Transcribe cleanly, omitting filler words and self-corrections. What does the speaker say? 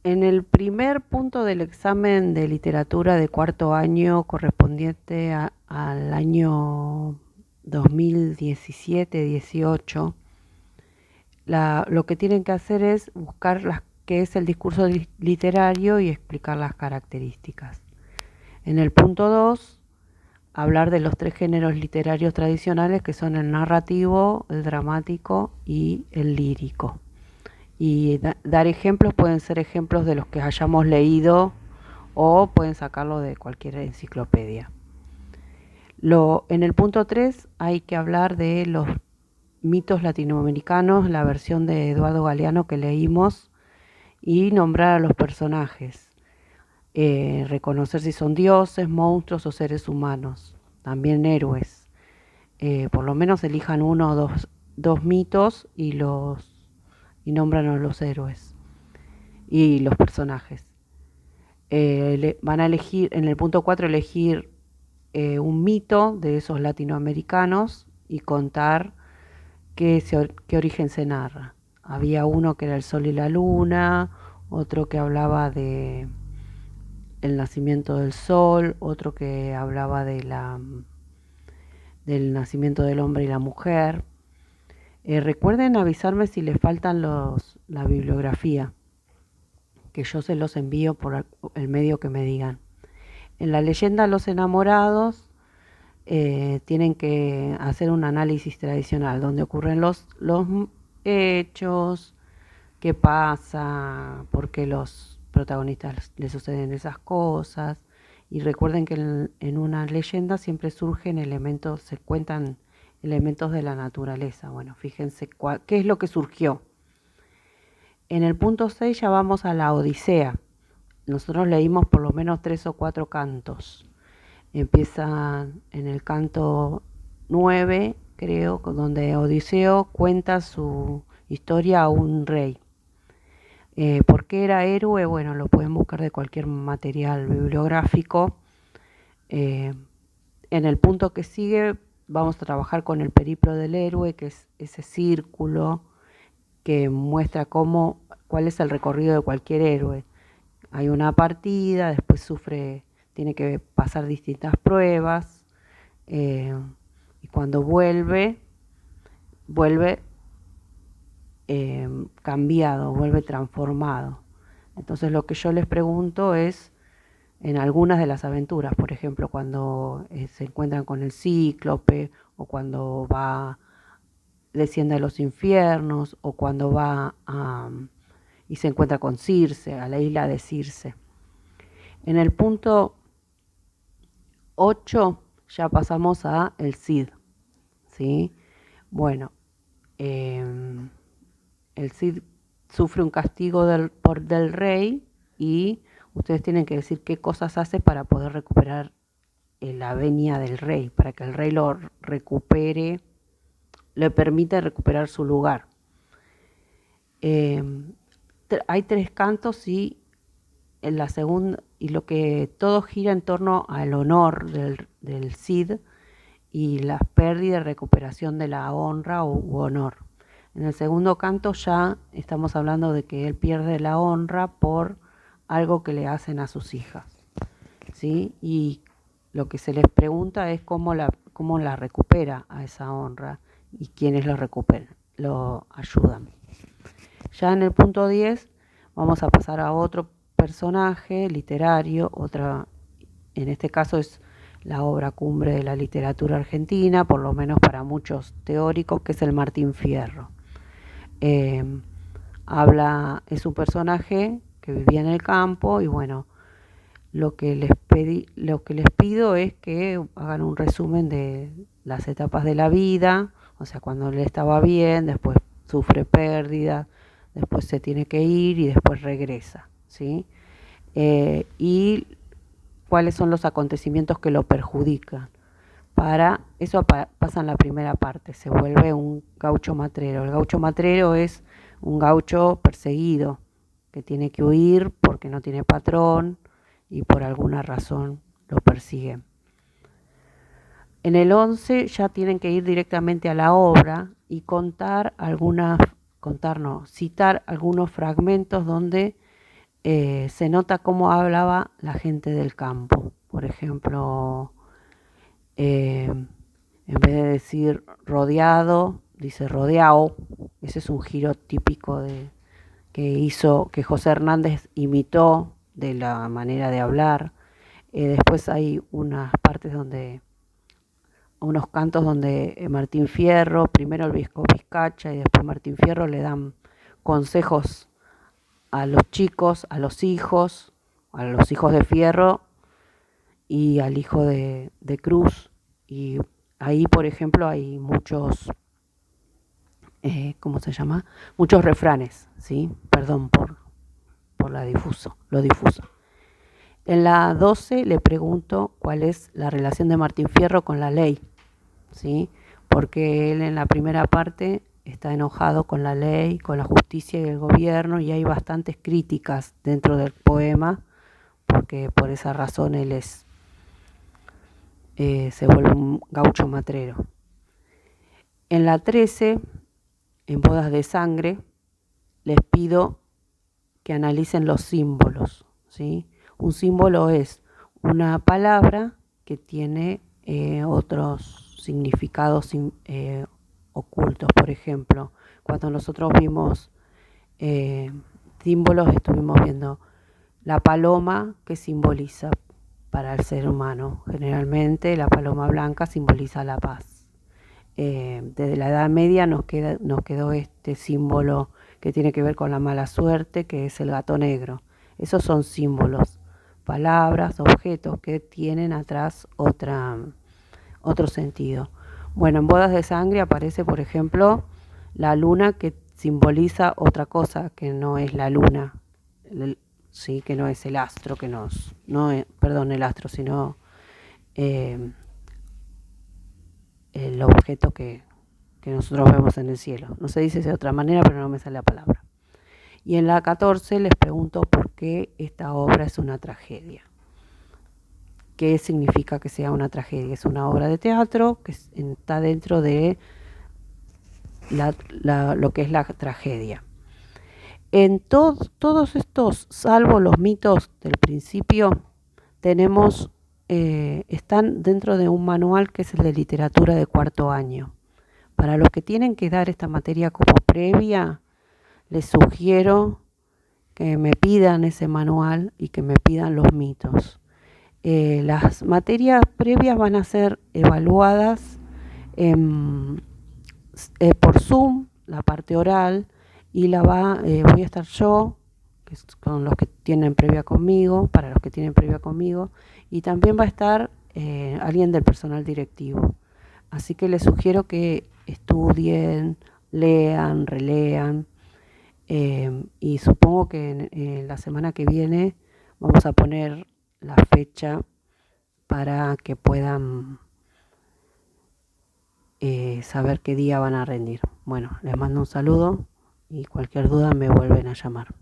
En el primer punto del examen de literatura de cuarto año correspondiente al año 2017-18, lo que tienen que hacer es buscar qué es el discurso literario y explicar las características. En el punto 2, hablar de los tres géneros literarios tradicionales, que son el narrativo, el dramático y el lírico. Y dar ejemplos, pueden ser ejemplos de los que hayamos leído o pueden sacarlo de cualquier enciclopedia. En el punto 3 hay que hablar de los mitos latinoamericanos, la versión de Eduardo Galeano que leímos, y nombrar a los personajes. Reconocer si son dioses, monstruos o seres humanos. También héroes. Por lo menos elijan uno o dos mitos y nombran a los héroes y los personajes. Van a elegir, en el punto 4, elegir un mito de esos latinoamericanos y contar qué origen se narra. Había uno que era el sol y la luna, otro que hablaba de el nacimiento del sol, otro que hablaba del nacimiento del hombre y la mujer. Recuerden avisarme si les faltan la bibliografía, que yo se los envío por el medio que me digan. En la leyenda Los Enamorados tienen que hacer un análisis tradicional donde ocurren los hechos, qué pasa, por qué los protagonistas les suceden esas cosas. Y recuerden que en una leyenda siempre surgen elementos, se cuentan elementos de la naturaleza. Bueno, fíjense qué es lo que surgió. En el punto 6 ya vamos a la Odisea. Nosotros leímos por lo menos 3 o 4 cantos. Empieza en el canto 9, creo, donde Odiseo cuenta su historia a un rey. ¿Por qué era héroe? Bueno, lo pueden buscar de cualquier material bibliográfico. En el punto que sigue vamos a trabajar con el periplo del héroe, que es ese círculo que muestra cuál es el recorrido de cualquier héroe. Hay una partida, después tiene que pasar distintas pruebas, y cuando vuelve cambiado, vuelve transformado. Entonces lo que yo les pregunto es, en algunas de las aventuras, por ejemplo, cuando se encuentran con el cíclope, o cuando desciende a los infiernos, o cuando y se encuentra con Circe, a la isla de Circe. En el punto 8 ya pasamos a el Cid, ¿sí? Bueno, el Cid sufre un castigo del rey, y ustedes tienen que decir qué cosas hace para poder recuperar la venia del rey, para que el rey lo recupere, le permita recuperar su lugar. Hay 3 cantos y en la segunda, y lo que todo gira en torno al honor del Cid y la pérdida y recuperación de la honra u honor. En el segundo canto ya estamos hablando de que él pierde la honra por algo que le hacen a sus hijas, ¿sí? Y lo que se les pregunta es cómo la recupera a esa honra y quiénes lo ayudan. Ya en el punto 10 vamos a pasar a otro personaje literario, en este caso es la obra cumbre de la literatura argentina, por lo menos para muchos teóricos, que es el Martín Fierro. Es un personaje que vivía en el campo, y bueno, lo que les pido es que hagan un resumen de las etapas de la vida, o sea, cuando él estaba bien, después sufre pérdida, después se tiene que ir y después regresa, ¿sí? Y cuáles son los acontecimientos que lo perjudican. Eso pasa en la primera parte, se vuelve un gaucho matrero. El gaucho matrero es un gaucho perseguido, que tiene que huir porque no tiene patrón y por alguna razón lo persiguen. En el 11 ya tienen que ir directamente a la obra y citar algunos fragmentos donde se nota cómo hablaba la gente del campo. Por ejemplo, en vez de decir rodeado, dice rodeado. Ese es un giro típico que José Hernández imitó de la manera de hablar. Después hay unos cantos donde Martín Fierro, primero el Visco Vizcacha y después Martín Fierro le dan consejos a los chicos, a los hijos de Fierro y al hijo de Cruz. Y ahí, por ejemplo, hay muchos, ¿cómo se llama? Muchos refranes, ¿sí? Perdón por lo difuso. En la 12 le pregunto cuál es la relación de Martín Fierro con la ley, ¿sí? Porque él en la primera parte está enojado con la ley, con la justicia y el gobierno, y hay bastantes críticas dentro del poema, porque por esa razón él se vuelve un gaucho matrero. En la 13, en Bodas de Sangre, les pido que analicen los símbolos, ¿sí? Un símbolo es una palabra que tiene otros significados ocultos. Por ejemplo, cuando nosotros vimos símbolos, estuvimos viendo la paloma, que simboliza para el ser humano. Generalmente la paloma blanca simboliza la paz. Desde la Edad Media nos quedó este símbolo que tiene que ver con la mala suerte, que es el gato negro. Esos son símbolos, palabras, objetos que tienen atrás otro sentido. Bueno, en Bodas de Sangre aparece, por ejemplo, la luna, que simboliza otra cosa que no es la luna, sí, que no es el astro, el astro, sino el objeto que nosotros vemos en el cielo. No se dice de otra manera, pero no me sale la palabra. Y en la 14 les pregunto por qué esta obra es una tragedia. ¿Qué significa que sea una tragedia? Es una obra de teatro que está dentro de lo que es la tragedia. En todos estos, salvo los mitos del principio, están dentro de un manual que es el de literatura de cuarto año. Para los que tienen que dar esta materia como previa, les sugiero que me pidan ese manual y que me pidan los mitos. Las materias previas van a ser evaluadas por Zoom, la parte oral, y voy a estar yo, que es con los que tienen previa conmigo, para los que tienen previa conmigo, y también va a estar alguien del personal directivo. Así que les sugiero que estudien, lean, relean, y supongo que en la semana que viene vamos a poner la fecha para que puedan saber qué día van a rendir. Bueno, les mando un saludo y cualquier duda me vuelven a llamar.